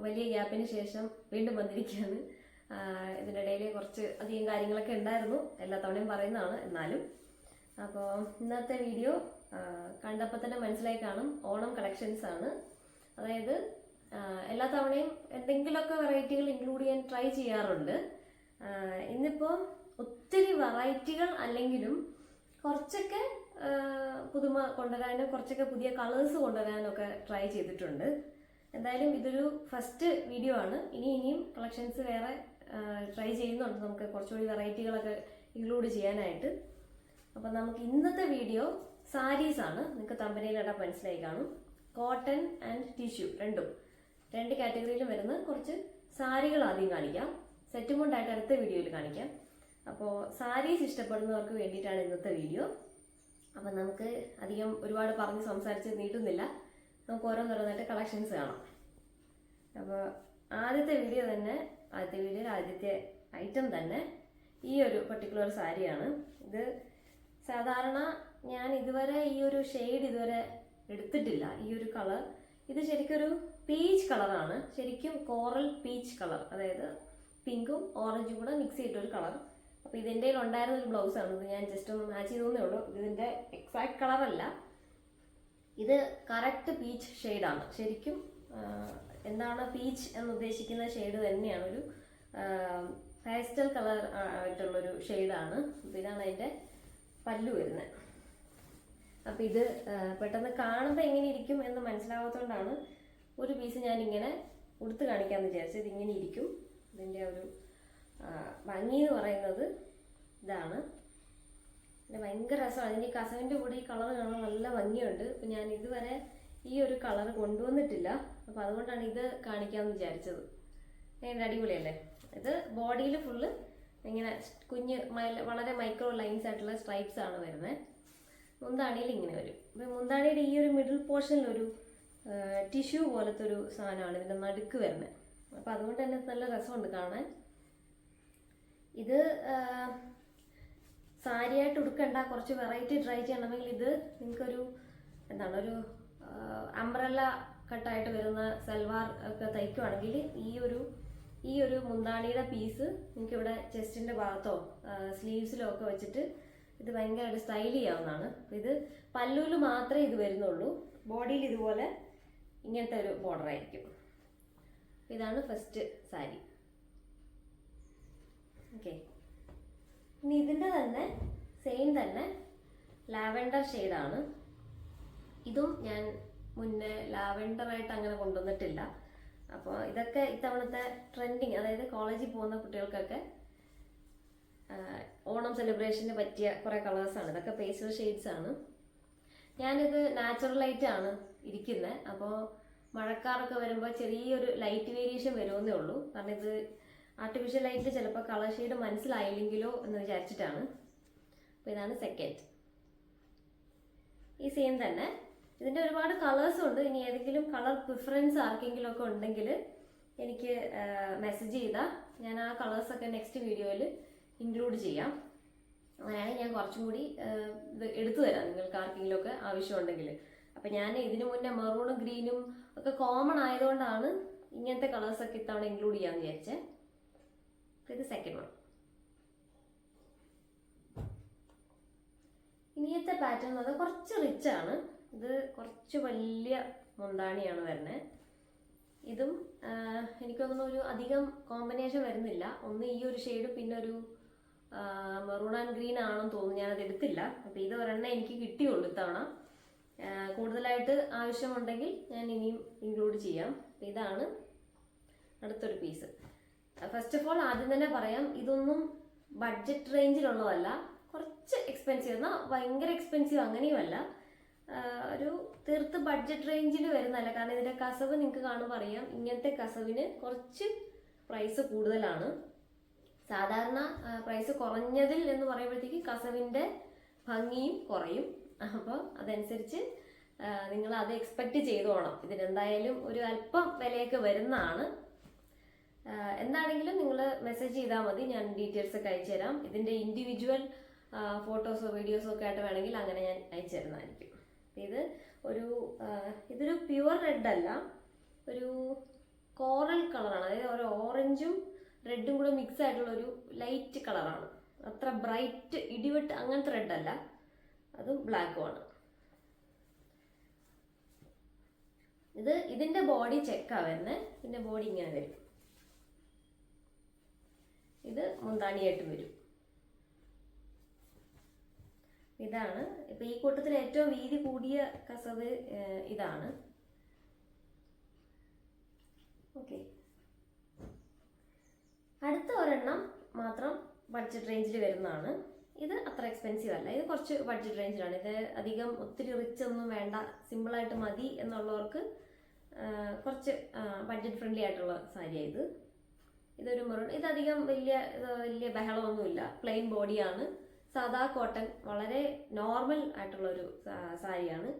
വലിയ ഗ്യാപ്പിന് ശേഷം വീണ്ടും വന്നിരിക്കുകയാണ്. ഇതിൻ്റെ ഇടയിൽ കുറച്ച് അധികം കാര്യങ്ങളൊക്കെ ഉണ്ടായിരുന്നു, എല്ലാ തവണയും പറയുന്നതാണ്. എന്നാലും അപ്പോൾ ഇന്നത്തെ വീഡിയോ കണ്ടപ്പോൾ തന്നെ മനസ്സിലായി കാണും, ഓണം കളക്ഷൻസ് ആണ്. അതായത് എല്ലാ തവണയും എന്തെങ്കിലുമൊക്കെ വെറൈറ്റികൾ ഇൻക്ലൂഡ് ചെയ്യാൻ ട്രൈ ചെയ്യാറുണ്ട്. ഇന്നിപ്പോൾ ഒത്തിരി വെറൈറ്റികൾ അല്ലെങ്കിലും കുറച്ചൊക്കെ പുതുമ കൊണ്ടുവരാനും കുറച്ചൊക്കെ പുതിയ കളേഴ്സ് കൊണ്ടുവരാനും ഒക്കെ ട്രൈ ചെയ്തിട്ടുണ്ട്. എന്തായാലും ഇതൊരു ഫസ്റ്റ് വീഡിയോ ആണ്. ഇനിയും കളക്ഷൻസ് വേറെ ട്രൈ ചെയ്യുന്നുണ്ട്, നമുക്ക് കുറച്ചുകൂടി വെറൈറ്റികളൊക്കെ ഇൻക്ലൂഡ് ചെയ്യാനായിട്ട്. അപ്പം നമുക്ക് ഇന്നത്തെ വീഡിയോ സാരീസ് ആണ്. നിങ്ങൾക്ക് തമ്പനയിലിടാൻ മനസ്സിലായി കാണും. കോട്ടൺ ആൻഡ് ടിഷ്യൂ രണ്ട് കാറ്റഗറിയിലും വരുന്ന കുറച്ച് സാരികൾ ആദ്യം കാണിക്കാം. സെറ്റ് മുണ്ടായിട്ട് അടുത്ത വീഡിയോയിൽ കാണിക്കാം. അപ്പോൾ സാരീസ് ഇഷ്ടപ്പെടുന്നവർക്ക് വേണ്ടിയിട്ടാണ് ഇന്നത്തെ വീഡിയോ. അപ്പം നമുക്ക് അധികം ഒരുപാട് പറഞ്ഞ് സംസാരിച്ച് നീട്ടുന്നില്ല, നമുക്ക് ഓരോന്നോരോന്നായിട്ട് കളക്ഷൻസ് കാണാം. അപ്പോൾ ആദ്യത്തെ വീഡിയോയിൽ ആദ്യത്തെ ഐറ്റം തന്നെ ഈ ഒരു പർട്ടിക്കുലർ സാരിയാണ്. ഇത് സാധാരണ ഞാൻ ഇതുവരെ ഈ ഒരു ഷെയ്ഡ് ഇതുവരെ എടുത്തിട്ടില്ല. ഈ ഒരു കളർ ഇത് ശരിക്കൊരു പീച്ച് കളറാണ്, ശരിക്കും കോറൽ പീച്ച് കളർ, അതായത് പിങ്കും ഓറഞ്ചും കൂടെ മിക്സ് ചെയ്തിട്ടൊരു കളർ. അപ്പോൾ ഇതിൻ്റെ ഉണ്ടായിരുന്ന ഒരു ബ്ലൗസാണ്. ഇത് ഞാൻ ജസ്റ്റ് ഒന്ന് മാച്ച് ചെയ്തേ ഉള്ളൂ. ഇതിൻ്റെ എക്സാക്ട് കളറല്ല, ഇത് കറക്റ്റ് പീച്ച് ഷെയ്ഡാണ്. ശരിക്കും എന്താണ് പീച്ച് എന്ന് ഉദ്ദേശിക്കുന്ന ഷെയ്ഡ് തന്നെയാണ്, ഒരു പേസ്റ്റൽ കളർ ആയിട്ടുള്ളൊരു ഷെയ്ഡാണ്. അപ്പോൾ ഇതാണ് അതിൻ്റെ പല്ലു വരുന്നത്. അപ്പം ഇത് പെട്ടെന്ന് കാണുമ്പോൾ എങ്ങനെ ഇരിക്കും എന്ന് മനസ്സിലാവാത്തതുകൊണ്ടാണ് ഒരു പീസ് ഞാൻ ഇങ്ങനെ ഉടുത്ത് കാണിക്കാമെന്ന് വിചാരിച്ചത്. ഇതിങ്ങനെ ഇരിക്കും. ഇതിൻ്റെ ഒരു ഭംഗി എന്ന് പറയുന്നത് ഇതാണ്. പിന്നെ ഭയങ്കര രസമാണ്. അതിൻ്റെ ഈ കസവിൻ്റെ കൂടെ ഈ കളർ കാണാൻ നല്ല ഭംഗിയുണ്ട്. അപ്പം ഞാൻ ഇതുവരെ ഈ ഒരു കളർ കൊണ്ടുവന്നിട്ടില്ല, അപ്പോൾ അതുകൊണ്ടാണ് ഇത് കാണിക്കാമെന്ന് വിചാരിച്ചത്. ഭയങ്കര അടിപൊളിയല്ലേ. ഇത് ബോഡിയിൽ ഫുള്ള് ഇങ്ങനെ വളരെ മൈക്രോ ലൈൻസ് ആയിട്ടുള്ള സ്ട്രൈപ്സ് ആണ് വരുന്നത്. മുന്താണിയിൽ ഇങ്ങനെ വരും. അപ്പം മുന്താണിയുടെ ഈ ഒരു മിഡിൽ പോർഷനിലൊരു ടിഷ്യൂ പോലത്തെ ഒരു സാധനമാണ് ഇതിൻ്റെ നടുക്ക് വരുന്നത്. അപ്പം അതുകൊണ്ട് തന്നെ നല്ല രസമുണ്ട് കാണാൻ. ഇത് സാരിയായിട്ട് ഉടുക്കണ്ട, കുറച്ച് വെറൈറ്റി ട്രൈ ചെയ്യണമെങ്കിൽ ഇത് നിങ്ങൾക്കൊരു ഒരു അംബ്രല്ല കട്ടായിട്ട് വരുന്ന സൽവാർ ഒക്കെ തയ്ക്കുവാണെങ്കിൽ ഈ ഒരു മുന്താണിയുടെ പീസ് നിങ്ങൾക്ക് ഇവിടെ ചെസ്റ്റിൻ്റെ ഭാഗത്തോ സ്ലീവ്സിലോ ഒക്കെ വെച്ചിട്ട് ഇത് ഭയങ്കരമായിട്ട് സ്റ്റൈൽ ചെയ്യാവുന്നതാണ്. ഇത് പല്ലൂല് മാത്രമേ ഇത് വരുന്നുള്ളൂ, ബോഡിയിൽ ഇതുപോലെ ഇങ്ങനത്തെ ഒരു ബോർഡർ ആയിരിക്കും. ഇതാണ് ഫസ്റ്റ് സാരി. ഓക്കെ, ഇനി ഇതിൻ്റെ തന്നെ സെയിം തന്നെ ലാവൻഡർ ഷെയ്ഡാണ്. ഇതും ഞാൻ മുന്നേ ലാവൻഡറായിട്ട് അങ്ങനെ കൊണ്ടുവന്നിട്ടില്ല. അപ്പോൾ ഇതൊക്കെ ഇത്തവണത്തെ ട്രെൻഡിങ്, അതായത് കോളേജിൽ പോകുന്ന കുട്ടികൾക്കൊക്കെ ഓണം സെലിബ്രേഷന് പറ്റിയ കുറേ കളേഴ്സാണ്. ഇതൊക്കെ പേസ്റ്റൽ ഷെയ്ഡ്സ് ആണ്. ഞാനിത് നാച്ചുറലായിട്ടാണ് ഇരിക്കുന്നത്. അപ്പോൾ മഴക്കാറൊക്കെ വരുമ്പോൾ ചെറിയൊരു ലൈറ്റ് വേരിയേഷൻ വരുമെന്നേ ഉള്ളൂ. കാരണം ഇത് ആർട്ടിഫിഷ്യൽ ലൈറ്റിൽ ചിലപ്പോൾ കളർ ഷെയ്ഡ് മനസ്സിലായില്ലെങ്കിലോ എന്ന് വിചാരിച്ചിട്ടാണ്. അപ്പോൾ ഇതാണ് സെക്കൻഡ്. ഈ സെയിം തന്നെ ഇതിൻ്റെ ഒരുപാട് കളേഴ്സും ഉണ്ട്. ഇനി ഏതെങ്കിലും കളർ പ്രിഫറൻസ് ആർക്കെങ്കിലും ഒക്കെ ഉണ്ടെങ്കിൽ എനിക്ക് മെസ്സേജ് ചെയ്താൽ ഞാൻ ആ കളേഴ്സൊക്കെ നെക്സ്റ്റ് വീഡിയോയിൽ ഇൻക്ലൂഡ് ചെയ്യാം. അങ്ങനെയാണെങ്കിൽ ഞാൻ കുറച്ചും കൂടി ഇത് എടുത്തു തരാം നിങ്ങൾക്ക് ആർക്കെങ്കിലും ഒക്കെ ആവശ്യമുണ്ടെങ്കിൽ. അപ്പം ഞാൻ ഇതിനു മുന്നേ മെറൂണും ഗ്രീനും ഒക്കെ കോമൺ ആയതുകൊണ്ടാണ് ഇങ്ങനത്തെ കളേഴ്സൊക്കെ ഇത്തവണ ഇൻക്ലൂഡ് ചെയ്യാമെന്ന് വിചാരിച്ചത്. ഇത് സെക്കൻഡ് വൺ. ഇനിയത്തെ പാറ്റേൺ എന്ന് പറഞ്ഞാൽ കുറച്ച് റിച്ചാണ്. ഇത് കുറച്ച് വലിയ മുന്താണിയാണ് വരുന്നത്. ഇതും എനിക്ക് തോന്നുന്നു ഒരു അധികം കോമ്പിനേഷൻ വരുന്നില്ല. ഒന്ന് ഈ ഒരു ഷെയ്ഡ്, പിന്നെ ഒരു മെറൂൺ ആൻഡ് ഗ്രീൻ ആണെന്ന് തോന്നുന്നു. ഞാനത് എടുത്തില്ല. അപ്പോൾ ഇത് ഒരെണ്ണം എനിക്ക് കിട്ടിയുള്ളൂ ഇത്തവണ. കൂടുതലായിട്ട് ആവശ്യമുണ്ടെങ്കിൽ ഞാൻ ഇനിയും ഇൻക്ലൂഡ് ചെയ്യാം. ഇതാണ് അടുത്തൊരു പീസ്. ഫസ്റ്റ് ഓഫ് ഓൾ ആദ്യം തന്നെ പറയാം, ഇതൊന്നും ബഡ്ജറ്റ് റേഞ്ചിലുള്ളതല്ല. കുറച്ച് എക്സ്പെൻസീവ്, എന്നാൽ ഭയങ്കര എക്സ്പെൻസീവ് അങ്ങനെയുമല്ല, ഒരു തീർത്ത് ബഡ്ജറ്റ് റേഞ്ചിൽ വരുന്നതല്ല. കാരണം ഇതിൻ്റെ കസവ് നിങ്ങൾക്ക് കാണുമ്പോൾ അറിയാം, ഇങ്ങനത്തെ കസവിന് കുറച്ച് പ്രൈസ് കൂടുതലാണ്. സാധാരണ പ്രൈസ് കുറഞ്ഞതിൽ എന്ന് പറയുമ്പോഴത്തേക്ക് കസവിൻ്റെ ഭംഗിയും കുറയും. അപ്പോൾ അതനുസരിച്ച് നിങ്ങൾ അത് എക്സ്പെക്റ്റ് ചെയ്തോണം. ഇതിനെന്തായാലും ഒരു അല്പം വിലയൊക്കെ വരുന്നതാണ്. എന്താണെങ്കിലും നിങ്ങൾ മെസ്സേജ് ചെയ്താൽ മതി, ഞാൻ ഡീറ്റെയിൽസ് ഒക്കെ അയച്ചു തരാം. ഇതിൻ്റെ ഇൻഡിവിജ്വൽ ഫോട്ടോസോ വീഡിയോസോ ഒക്കെ ആയിട്ട് വേണമെങ്കിൽ അങ്ങനെ ഞാൻ അയച്ചു തരുന്നതായിരിക്കും. ഇതൊരു പ്യുവർ റെഡ് അല്ല, ഒരു കോറൽ കളറാണ്, അതായത് ഒരു ഓറഞ്ചും റെഡും കൂടെ മിക്സ് ആയിട്ടുള്ള ഒരു ലൈറ്റ് കളറാണ്. അത്ര ബ്രൈറ്റ് ഇടിവെട്ട് അങ്ങനത്തെ റെഡ് അല്ല, അതും ബ്ലാക്കുമാണ്. ഇതിന്റെ ബോഡി ചെക്കാ വരുന്നത്. ഇതിന്റെ ബോഡി ഇങ്ങനെ വരും. ഇത് മുന്താണിയായിട്ട് വരും. ഇതാണ് ഇപ്പൊ ഈ കൂട്ടത്തിൽ ഏറ്റവും വീതി കൂടിയ കസവ് ഇതാണ്. ഓക്കെ, അടുത്ത ഒരെണ്ണം മാത്രം ബഡ്ജറ്റ് റേഞ്ചിൽ വരുന്നതാണ്. ഇത് അത്ര എക്സ്പെൻസീവ് അല്ല, ഇത് കുറച്ച് ബഡ്ജറ്റ് റേഞ്ചിലാണ്. ഇത് അധികം ഒത്തിരി റിച്ച് ഒന്നും വേണ്ട, സിമ്പിളായിട്ട് മതി എന്നുള്ളവർക്ക് കുറച്ച് ബഡ്ജറ്റ് ഫ്രണ്ട്ലി ആയിട്ടുള്ള സാരിയാണ് ഇതൊരു മെറൂൺ. ഇതധികം വലിയ ബഹളമൊന്നുമില്ല, പ്ലെയിൻ ബോഡിയാണ്, സാധാ കോട്ടൺ, വളരെ നോർമൽ ആയിട്ടുള്ളൊരു സാരിയാണ്.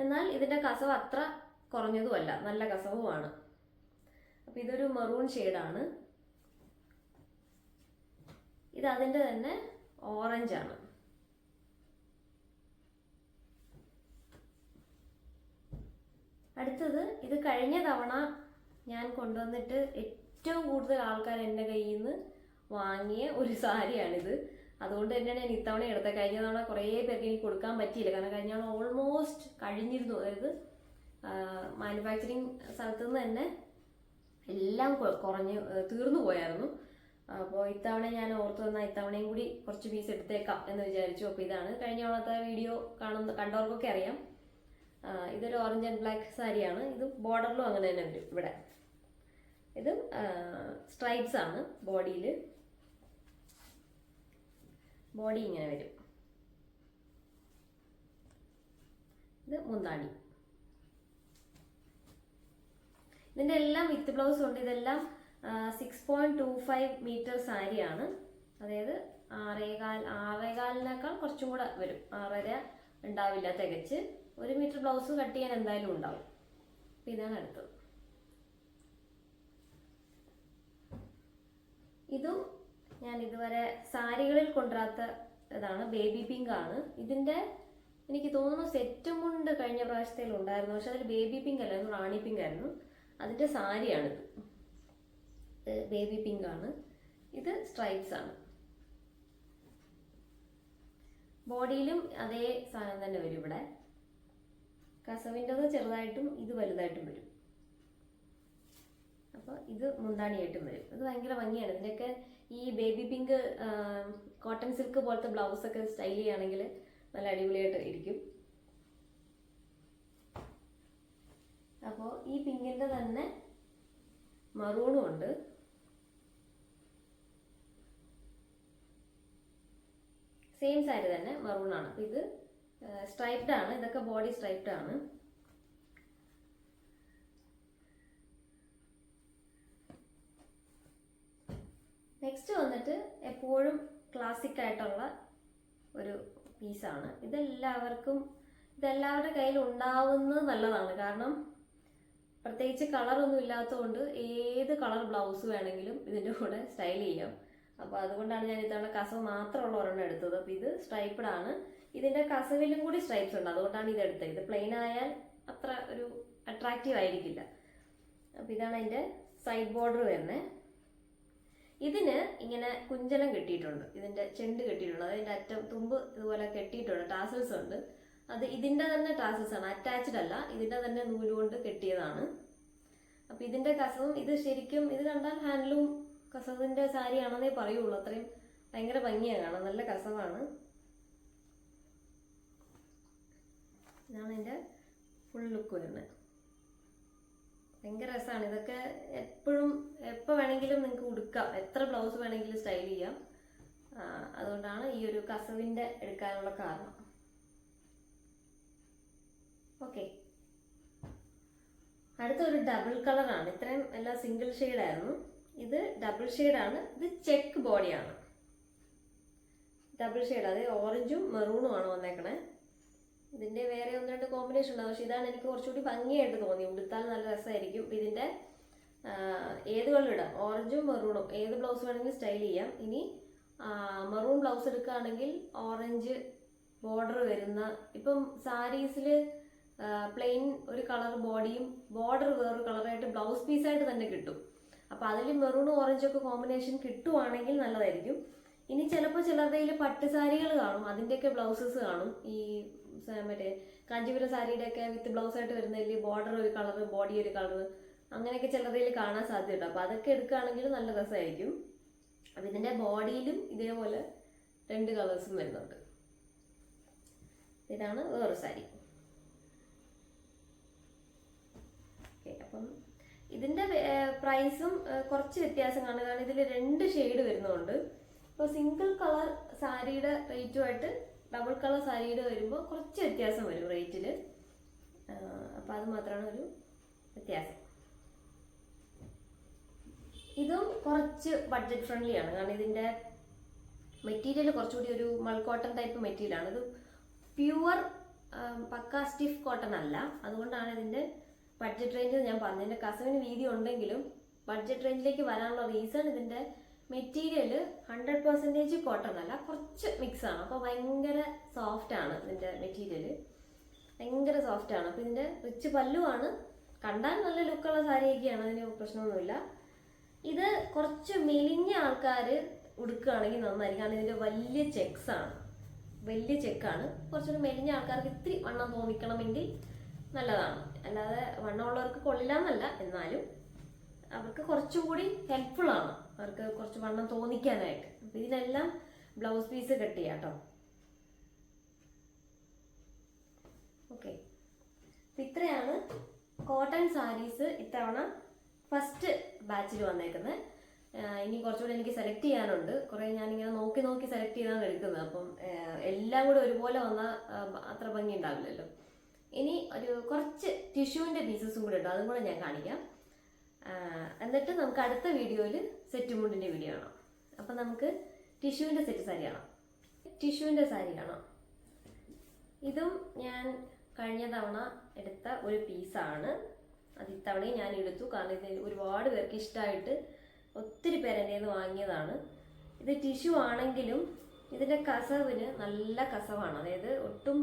എന്നാൽ ഇതിൻ്റെ കസവ് അത്ര കുറഞ്ഞതുമല്ല, നല്ല കസവുമാണ്. അപ്പം ഇതൊരു മെറൂൺ ഷെയ്ഡാണ്. ഇത് അതിൻ്റെ തന്നെ ഓറഞ്ചാണ്. അടുത്തത്, ഇത് കഴിഞ്ഞ തവണ ഞാൻ കൊണ്ടുവന്നിട്ട് ഏറ്റവും കൂടുതൽ ആൾക്കാർ എൻ്റെ കയ്യിൽ നിന്ന് വാങ്ങിയ ഒരു സാരിയാണിത്. അതുകൊണ്ട് തന്നെയാണ് ഞാൻ ഇത്തവണ എടുത്തത്. കഴിഞ്ഞ തവണ കുറേ പേർക്ക് എനിക്ക് കൊടുക്കാൻ പറ്റിയില്ല, കാരണം കഴിഞ്ഞ തവണ ഓൾമോസ്റ്റ് കഴിഞ്ഞിരുന്നു. അതായത് മാനുഫാക്ചറിങ് സ്ഥലത്തു നിന്ന് തന്നെ എല്ലാം തീർന്നു പോയായിരുന്നു. അപ്പോൾ ഇത്തവണ ഞാൻ ഓർത്തു വന്നാൽ ഇത്തവണയും കൂടി കുറച്ച് പീസ് എടുത്തേക്കാം എന്ന് വിചാരിച്ചു. അപ്പോൾ ഇതാണ് കഴിഞ്ഞ തവണത്തെ വീഡിയോ കണ്ടവർക്കൊക്കെ അറിയാം. ഇതൊരു ഓറഞ്ച് ആൻഡ് ബ്ലാക്ക് സാരിയാണ്. ഇത് ബോർഡറിലും അങ്ങനെ തന്നെ വരും. ഇവിടെ ഇത് സ്ട്രൈപ്സ് ആണ് ബോഡിയിൽ. ബോഡി ഇങ്ങനെ വരും. ഇത് മുന്താണി. ഇതിൻ്റെ എല്ലാം വിത്ത് ബ്ലൗസ് ഉണ്ട്. ഇതെല്ലാം 6.25 മീറ്റർ സാരിയാണ്. അതായത് 6.25 കുറച്ചും കൂടെ വരും. 6.5 ഉണ്ടാവില്ല തികച്ച്. 1 മീറ്റർ ബ്ലൗസ് കട്ട് ചെയ്യാൻ എന്തായാലും ഉണ്ടാവും. അപ്പം ഇതാണ് അടുത്തത്. ഇതും ഞാൻ ഇതുവരെ സാരികളിൽ കൊണ്ടുവരാത്ത ഇതാണ്, ബേബി പിങ്ക് ആണ്. ഇതിൻ്റെ എനിക്ക് തോന്നുന്നു സെറ്റും കൊണ്ട് കഴിഞ്ഞ പ്രാവശ്യത്തിൽ ഉണ്ടായിരുന്നു, പക്ഷെ അതിൽ ബേബി പിങ്ക് അല്ലായിരുന്നു, റാണി പിങ്ക് ആയിരുന്നു. അതിൻ്റെ സാരിയാണിത്. ബേബി പിങ്ക് ആണ്. ഇത് സ്ട്രൈപ്സ് ആണ്. ബോഡിയിലും അതേ സാധനം തന്നെ വരും. ഇവിടെ കസവിൻ്റെത് ചെറുതായിട്ടും ഇത് വലുതായിട്ടും വരും. അപ്പോൾ ഇത് മുന്താണിയായിട്ടും വരും. ഇത് ഭയങ്കര ഭംഗിയാണ്. ഇതിൻ്റെയൊക്കെ ഈ ബേബി പിങ്ക് കോട്ടൺ സിൽക്ക് പോലത്തെ ബ്ലൗസൊക്കെ സ്റ്റൈൽ ചെയ്യുകയാണെങ്കിൽ നല്ല അടിപൊളിയായിട്ട് ഇരിക്കും. അപ്പോൾ ഈ പിങ്കിൻ്റെ തന്നെ മറൂണും ഉണ്ട്. സെയിം സാരി തന്നെ മറൂണാണ്. അപ്പോൾ ഇത് സ്ട്രൈപ്ഡ് ആണ്. ഇതൊക്കെ ബോഡി സ്ട്രൈപ്ഡ് ആണ്. നെക്സ്റ്റ് വന്നിട്ട് എപ്പോഴും ക്ലാസിക് ആയിട്ടുള്ള ഒരു പീസാണ്. ഇതെല്ലാവരുടെ കയ്യിൽ ഉണ്ടാവുന്നത് നല്ലതാണ്. കാരണം പ്രത്യേകിച്ച് കളറൊന്നും ഇല്ലാത്തതുകൊണ്ട് ഏത് കളർ ബ്ലൗസ് വേണമെങ്കിലും ഇതിൻ്റെ കൂടെ സ്റ്റൈൽ ചെയ്യാം. അപ്പോൾ അതുകൊണ്ടാണ് ഞാൻ ഇത്തവണ കസവ് മാത്രമുള്ള ഒരെണ്ണം എടുത്തത്. അപ്പോൾ ഇത് സ്ട്രൈപ്ഡ് ആണ്. ഇതിൻ്റെ കസവിലും കൂടി സ്ട്രൈപ്സ് ഉണ്ട്, അതുകൊണ്ടാണ് ഇത് എടുത്തത്. ഇത് പ്ലെയിൻ ആയാൽ അത്ര ഒരു അട്രാക്റ്റീവ് ആയിരിക്കില്ല. അപ്പോൾ ഇതാണ് അതിൻ്റെ സൈഡ് ബോർഡർ വരുന്നത്. ഇതിന് ഇങ്ങനെ കുഞ്ചലം കെട്ടിയിട്ടുണ്ട്, ഇതിൻ്റെ ചെണ്ട് കെട്ടിയിട്ടുണ്ട്. അതിൻ്റെ അറ്റം തുമ്പ് ഇതുപോലെ കെട്ടിയിട്ടുണ്ട്, ടാസൽസ് ഉണ്ട്. അത് ഇതിൻ്റെ തന്നെ ടാസൽസ് ആണ്, അറ്റാച്ച്ഡ് അല്ല, ഇതിൻ്റെ തന്നെ നൂലുകൊണ്ട് കെട്ടിയതാണ്. അപ്പോൾ ഇതിൻ്റെ കസവും ഇത് ശരിക്കും ഇത് കണ്ടാൽ ഹാൻഡ്ലൂം കസവിൻ്റെ സാരിയാണെന്നേ പറയുള്ളൂ. അത്രയും ഭയങ്കര ഭംഗിയാണ് കാണാൻ, നല്ല കസവാണ്. ഇതാണ് ഇതിൻ്റെ ഫുൾ ലുക്ക് വരുന്നത്. ഭയങ്കര രസമാണ്. ഇതൊക്കെ എപ്പോൾ വേണമെങ്കിലും നിങ്ങൾക്ക് ഉടുക്കാം, എത്ര ബ്ലൗസ് വേണമെങ്കിലും സ്റ്റൈൽ ചെയ്യാം. അതുകൊണ്ടാണ് ഈ ഒരു കസവിൻ്റെ എടുക്കാനുള്ള കാരണം. ഓക്കെ, അടുത്തൊരു ഡബിൾ കളറാണ്. ഇത്രയും എല്ലാം സിംഗിൾ ഷെയ്ഡായിരുന്നു, ഇത് ഡബിൾ ഷെയ്ഡാണ്. ഇത് ചെക്ക് ബോഡിയാണ്, ഡബിൾ ഷെയ്ഡ്. അത് ഓറഞ്ചും മെറൂണും ആണ് വന്നേക്കണേ. ഇതിൻ്റെ വേറെ 1-2 കോമ്പിനേഷൻ ഉണ്ടാവും, പക്ഷെ ഇതാണ് എനിക്ക് കുറച്ചുകൂടി ഭംഗിയായിട്ട് തോന്നി. ഉടുത്താൽ നല്ല രസമായിരിക്കും. ഇതിൻ്റെ ഏത് കളർ ഇടാം, ഓറഞ്ചും മെറൂണും ഏത് ബ്ലൗസ് വേണമെങ്കിലും സ്റ്റൈൽ ചെയ്യാം. ഇനി മെറൂൺ ബ്ലൗസ് എടുക്കുകയാണെങ്കിൽ ഓറഞ്ച് ബോർഡർ വരുന്ന, ഇപ്പം സാരീസിൽ പ്ലെയിൻ ഒരു കളർ ബോഡിയും ബോർഡർ വേറൊരു കളറായിട്ട് ബ്ലൗസ് പീസായിട്ട് തന്നെ കിട്ടും. കിട്ടും. അപ്പോൾ അതിൽ മെറൂണും ഓറഞ്ചൊക്കെ കോമ്പിനേഷൻ കിട്ടുവാണെങ്കിൽ നല്ലതായിരിക്കും. ഇനി ചിലപ്പോൾ ചിലരുടെയിൽ പട്ട് സാരികൾ കാണും, അതിൻ്റെയൊക്കെ ബ്ലൗസസ് കാണും. ഈ മറ്റേ കാഞ്ചീപുരം സാരിയുടെയൊക്കെ വിത്ത് ബ്ലൗസായിട്ട് വരുന്നതിൽ ബോർഡർ ഒരു കളറ്, ബോഡി ഒരു കളറ്, അങ്ങനെയൊക്കെ ചിലതിൽ കാണാൻ സാധ്യതയുണ്ട്. അപ്പോൾ അതൊക്കെ എടുക്കുകയാണെങ്കിൽ നല്ല രസമായിരിക്കും. അപ്പം ഇതിൻ്റെ ബോഡിയിലും ഇതേപോലെ 2 കളേഴ്സും വരുന്നുണ്ട്. ഇതാണ് വേറൊരു സാരി. ഓക്കെ, അപ്പം ഇതിൻ്റെ പ്രൈസും കുറച്ച് വ്യത്യാസം കാണും. കാരണം ഇതിൽ 2 ഷെയ്ഡ് വരുന്നുണ്ട്. ഇപ്പോൾ സിംഗിൾ കളർ സാരിയുടെ റേറ്റുമായിട്ട് ഡബിൾ കളർ സാരിയുടെ വരുമ്പോൾ കുറച്ച് വ്യത്യാസം വരും റേറ്റിൽ. അപ്പോൾ അത് മാത്രമാണ് ഒരു വ്യത്യാസം. ഇതും കുറച്ച് ബഡ്ജറ്റ് ഫ്രണ്ട്ലി ആണ്. കാരണം ഇതിൻ്റെ മെറ്റീരിയൽ കുറച്ചുകൂടി ഒരു മൾക്കോട്ടൺ ടൈപ്പ് മെറ്റീരിയലാണ്. ഇത് പ്യുവർ പക്ക സ്റ്റിഫ് കോട്ടൺ അല്ല. അതുകൊണ്ടാണ് ഇതിൻ്റെ ബഡ്ജറ്റ് റേഞ്ച് ഞാൻ പറഞ്ഞത്. ഇതിൻ്റെ കസവിന് വീതി ഉണ്ടെങ്കിലും ബഡ്ജറ്റ് റേഞ്ചിലേക്ക് വരാനുള്ള റീസൺ ഇതിൻ്റെ മെറ്റീരിയൽ 100% കോട്ടൺ അല്ല, കുറച്ച് മിക്സ് ആണ്. അപ്പോൾ ഭയങ്കര സോഫ്റ്റ് ആണ് ഇതിൻ്റെ മെറ്റീരിയൽ, ഭയങ്കര സോഫ്റ്റ് ആണ്. അപ്പോൾ ഇതിൻ്റെ റിച്ച് പല്ലുവാണ്. കണ്ടാൽ നല്ല ലുക്കുള്ള സാരിയൊക്കെയാണ്, അതിന് പ്രശ്നമൊന്നുമില്ല. ഇത് കുറച്ച് മെലിഞ്ഞ ആൾക്കാർ ഉടുക്കുകയാണെങ്കിൽ നന്നായിരിക്കും. കാരണം ഇതിൻ്റെ വലിയ ചെക്സ് ആണ്, വലിയ ചെക്കാണ്. കുറച്ചൊരു മെലിഞ്ഞ ആൾക്കാർക്ക് ഇത്തിരി വണ്ണം തോന്നിക്കണമെങ്കിൽ നല്ലതാണ്. അല്ലാതെ വണ്ണമുള്ളവർക്ക് കൊള്ളില്ല എന്നല്ല, എന്നാലും അവർക്ക് കുറച്ചുകൂടി ഹെൽപ്ഫുൾ ആണ്, അവർക്ക് കുറച്ച് വണ്ണം തോന്നിക്കാനായിട്ട്. അപ്പം ഇതിനെല്ലാം ബ്ലൗസ് പീസ് കട്ട് ചെയ്യാം കേട്ടോ. ഓക്കെ, ഇത്രയാണ് കോട്ടൺ സാരീസ് ഇത്തവണ ഫസ്റ്റ് ബാച്ചിൽ വന്നേക്കുന്നത്. ഇനി കുറച്ചുകൂടി എനിക്ക് സെലക്ട് ചെയ്യാനുണ്ട്. കുറേ ഞാനിങ്ങനെ നോക്കി നോക്കി സെലക്ട് ചെയ്താണ് എടുക്കുന്നത്. അപ്പം എല്ലാം കൂടെ ഒരുപോലെ വന്നാൽ അത്ര ഭംഗി ഉണ്ടാവില്ലല്ലോ. ഇനി ഒരു കുറച്ച് ടിഷ്യൂവിൻ്റെ പീസസും കൂടെ ഉണ്ട്, അതും കൂടെ ഞാൻ കാണിക്കാം. എന്നിട്ട് നമുക്ക് അടുത്ത വീഡിയോയിൽ സെറ്റ് മുണ്ടിൻ്റെ വീഡിയോ കാണാം. അപ്പം നമുക്ക് ടിഷ്യൂവിൻ്റെ സെറ്റ് സാരി കാണാം. ടിഷ്യൂവിൻ്റെ സാരി കാണാം. ഇതും ഞാൻ കഴിഞ്ഞ തവണ എടുത്ത ഒരു പീസാണ്. അത് ഇത്തവണയും ഞാൻ എടുത്തു. കാരണം ഇത് ഒരുപാട് പേർക്ക് ഇഷ്ടമായിട്ട് ഒത്തിരി പേര് എൻ്റെ നിന്ന് വാങ്ങിയതാണ്. ഇത് ടിഷ്യൂ ആണെങ്കിലും ഇതിൻ്റെ കസവിന് നല്ല കസവാണ്. അതായത് ഒട്ടും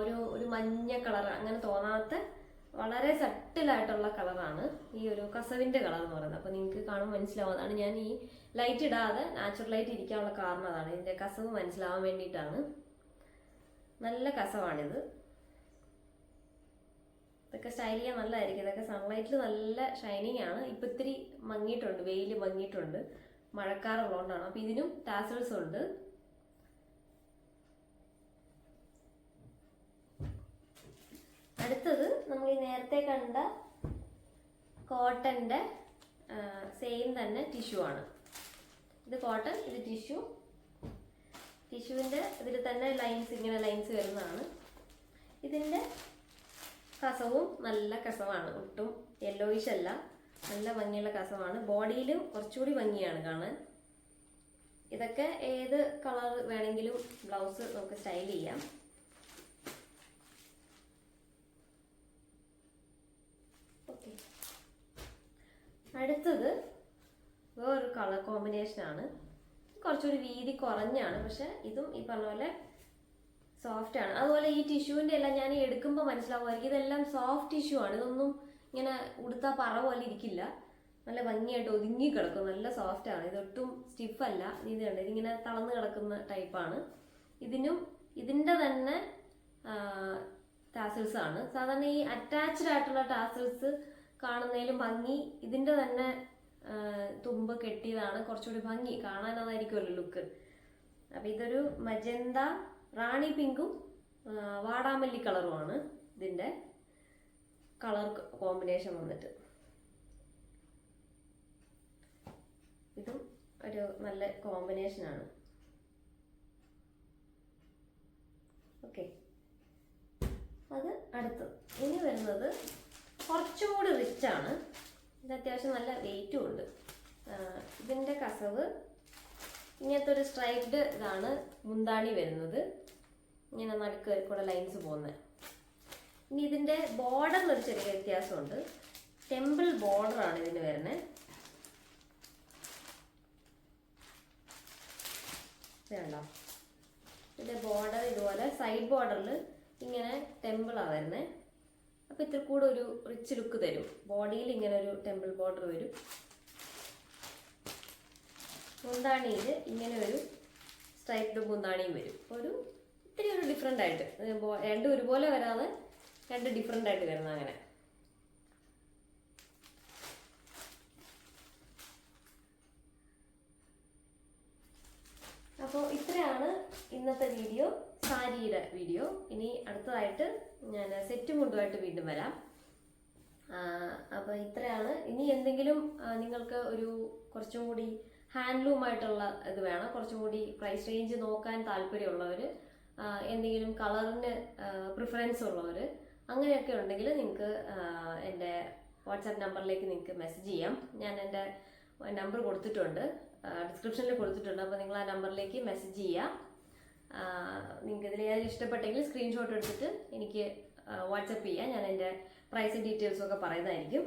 ഒരു മഞ്ഞ കളർ അങ്ങനെ തോന്നാത്ത വളരെ സട്ടിലായിട്ടുള്ള കളറാണ് ഈ ഒരു കസവിൻ്റെ കളർ എന്ന് പറയുന്നത്. അപ്പോൾ നിങ്ങൾക്ക് കാണുമ്പോൾ മനസ്സിലാവും. അതാണ് ഞാൻ ഈ ലൈറ്റ് ഇടാതെ നാച്ചുറലായിട്ട് ഇരിക്കാനുള്ള കാരണം അതാണ്. ഇതിൻ്റെ കസവ് മനസ്സിലാവാൻ വേണ്ടിയിട്ടാണ്. നല്ല കസവാണിത്. ഇതൊക്കെ സ്റ്റൈൽ ചെയ്യാൻ നല്ലതായിരിക്കും. ഇതൊക്കെ സൺലൈറ്റിൽ നല്ല ഷൈനിങ് ആണ്. ഇപ്പം ഇത്തിരി മങ്ങിയിട്ടുണ്ട്, വെയിൽ മങ്ങിയിട്ടുണ്ട്, മഴക്കാറുള്ളതുകൊണ്ടാണ്. അപ്പോൾ ഇതിനും ടാസൽസ് ഉണ്ട്. അടുത്തത് നമ്മൾ ഈ നേരത്തെ കണ്ട കോട്ടൻ്റെ സെയിം തന്നെ ടിഷ്യൂ ആണ്. ഇത് കോട്ടൺ, ഇത് ടിഷ്യൂ. ടിഷ്യൂവിൻ്റെ ഇതിൽ തന്നെ ലൈൻസ്, ഇങ്ങനെ ലൈൻസ് വരുന്നതാണ്. ഇതിൻ്റെ കസവും നല്ല കസവാണ്, ഒട്ടും യെല്ലോയിഷ് അല്ല, നല്ല ഭംഗിയുള്ള കസവാണ്. ബോഡിയിലും കുറച്ചുകൂടി ഭംഗിയാണ് കാണാൻ. ഇതൊക്കെ ഏത് കളർ വേണമെങ്കിലും ബ്ലൗസ് നമുക്ക് സ്റ്റൈൽ ചെയ്യാം. ഓക്കെ, അടുത്തത് വേറൊരു കളർ കോമ്പിനേഷനാണ്. കുറച്ചൊരു വീതി കുറഞ്ഞാണ്, പക്ഷെ ഇതും ഈ പറഞ്ഞ പോലെ സോഫ്റ്റ് ആണ്. അതുപോലെ ഈ ടിഷ്യൂവിൻ്റെ എല്ലാം ഞാൻ എടുക്കുമ്പോൾ മനസ്സിലാവുമായിരിക്കും, ഇതെല്ലാം സോഫ്റ്റ് ടിഷ്യൂ ആണ്. ഇതൊന്നും ഇങ്ങനെ ഉടുത്താൽ പറ പോലെ ഇരിക്കില്ല, നല്ല ഭംഗിയായിട്ട് ഒതുങ്ങി കിടക്കും, നല്ല സോഫ്റ്റ് ആണ്. ഇതൊട്ടും സ്റ്റിഫല്ല. ഇത് കണ്ട് ഇതിങ്ങനെ തളർന്ന് കിടക്കുന്ന ടൈപ്പാണ്. ഇതിനും ഇതിൻ്റെ തന്നെ ടാസൽസ് ആണ്. സാധാരണ ഈ അറ്റാച്ച്ഡ് ആയിട്ടുള്ള ടാസൽസ് കാണുന്നതിലും ഭംഗി ഇതിൻ്റെ തന്നെ തുമ്പ് കെട്ടിയതാണ് കുറച്ചുകൂടി ഭംഗി കാണാൻ, അതായിരിക്കുമല്ലോ ലുക്ക്. അപ്പം ഇതൊരു മജന്ത റാണി പിങ്കും വാടാമല്ലി കളറുമാണ് ഇതിൻ്റെ കളർ കോമ്പിനേഷൻ വന്നിട്ട്. ഇതും ഒരു നല്ല കോമ്പിനേഷനാണ്. ഓക്കെ, അത് അടുത്തത്. ഇനി വരുന്നത് കുറച്ചുകൂടി റിച്ചാണ്. ഇത് അത്യാവശ്യം നല്ല വെയിറ്റും ഉണ്ട്. ഇതിൻ്റെ കസവ് ഇങ്ങനത്തെ ഒരു സ്ട്രൈപ്ഡ് ഇതാണ് മുന്താണി വരുന്നത്, ഇങ്ങനെ നടുക്ക് കൂടെ ലൈൻസ് പോകുന്നത്. ഇനി ഇതിൻ്റെ ബോർഡറിനൊരു ചെറിയ വ്യത്യാസമുണ്ട്. ടെമ്പിൾ ബോർഡറാണ് ഇതിന് വരുന്നത്. ഇതുണ്ടോ, ഇതിൻ്റെ ബോർഡർ ഇതുപോലെ സൈഡ് ബോർഡറിൽ ഇങ്ങനെ ടെമ്പിളാണ് വരുന്നത്. അപ്പോൾ ഇത്തിരി കൂടെ ഒരു റിച്ച് ലുക്ക് തരും. ബോഡിയിൽ ഇങ്ങനെ ഒരു ടെമ്പിൾ ബോർഡർ വരും. മുന്താണിയിൽ ഇങ്ങനെ ഒരു സ്ട്രൈപ്ഡ് മുന്താണിയും വരും. ഒരു ഇത്തിരി ഒരു ഡിഫറെൻ്റ് ആയിട്ട്, രണ്ടും ഒരുപോലെ വരാതെ രണ്ട് ഡിഫറെൻ്റ് ആയിട്ട് വരുന്ന അങ്ങനെ. അപ്പോൾ ഇത്രയാണ് ഇന്നത്തെ വീഡിയോ, സാരിയുടെ വീഡിയോ. ഇനി അടുത്തതായിട്ട് ഞാൻ സെറ്റ് മുണ്ടുമായിട്ട് വീണ്ടും വരാം. അപ്പോൾ ഇത്രയാണ്. ഇനി എന്തെങ്കിലും നിങ്ങൾക്ക് ഒരു കുറച്ചും കൂടി ഹാൻഡ്ലൂമായിട്ടുള്ള ഇത് വേണം, കുറച്ചും കൂടി പ്രൈസ് റേഞ്ച് നോക്കാൻ താല്പര്യമുള്ളവർ, എന്തെങ്കിലും കളറിന് പ്രിഫറൻസ് ഉള്ളവർ, അങ്ങനെയൊക്കെ ഉണ്ടെങ്കിൽ നിങ്ങൾക്ക് എൻ്റെ വാട്സാപ്പ് നമ്പറിലേക്ക് നിങ്ങൾക്ക് മെസ്സേജ് ചെയ്യാം. ഞാൻ എൻ്റെ നമ്പർ കൊടുത്തിട്ടുണ്ട്, ഡിസ്ക്രിപ്ഷനിൽ കൊടുത്തിട്ടുണ്ട്. അപ്പോൾ നിങ്ങൾ ആ നമ്പറിലേക്ക് മെസ്സേജ് ചെയ്യുക. നിങ്ങൾക്ക് ഇതിൽ ഏതെങ്കിലും ഇഷ്ടപ്പെട്ടെങ്കിൽ സ്ക്രീൻഷോട്ട് എടുത്തിട്ട് എനിക്ക് വാട്സപ്പ് ചെയ്യാം. ഞാൻ എൻ്റെ പ്രൈസ് ഡീറ്റെയിൽസും ഒക്കെ പറയുന്നതായിരിക്കും.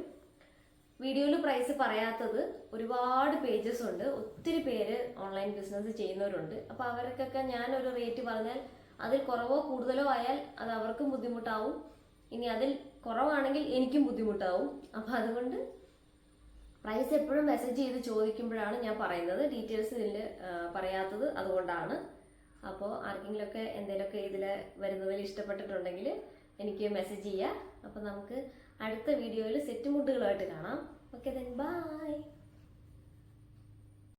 വീഡിയോയിൽ പ്രൈസ് പറയാത്തത് ഒരുപാട് പേജസ് ഉണ്ട്, ഒത്തിരി പേര് ഓൺലൈൻ ബിസിനസ് ചെയ്യുന്നവരുണ്ട്. അപ്പോൾ അവർക്കൊക്കെ ഞാനൊരു റേറ്റ് പറഞ്ഞാൽ അതിൽ കുറവോ കൂടുതലോ ആയാൽ അത് അവർക്കും ബുദ്ധിമുട്ടാവും, ഇനി അതിൽ കുറവാണെങ്കിൽ എനിക്കും ബുദ്ധിമുട്ടാവും. അപ്പോൾ അതുകൊണ്ട് പ്രൈസ് എപ്പോഴും മെസ്സേജ് ചെയ്ത് ചോദിക്കുമ്പോഴാണ് ഞാൻ പറയുന്നത്. ഡീറ്റെയിൽസ് ഇതിൽ പറയാത്തത് അതുകൊണ്ടാണ്. അപ്പോൾ ആർക്കെങ്കിലുമൊക്കെ എന്തെങ്കിലുമൊക്കെ ഇതിൽ വരുന്നതിൽ ഇഷ്ടപ്പെട്ടിട്ടുണ്ടെങ്കിൽ എനിക്ക് മെസ്സേജ് ചെയ്യുക. അപ്പോൾ നമുക്ക് അടുത്ത വീഡിയോയിൽ സെറ്റ് മുണ്ടുകളുമായിട്ട് കാണാം. Okay then bye.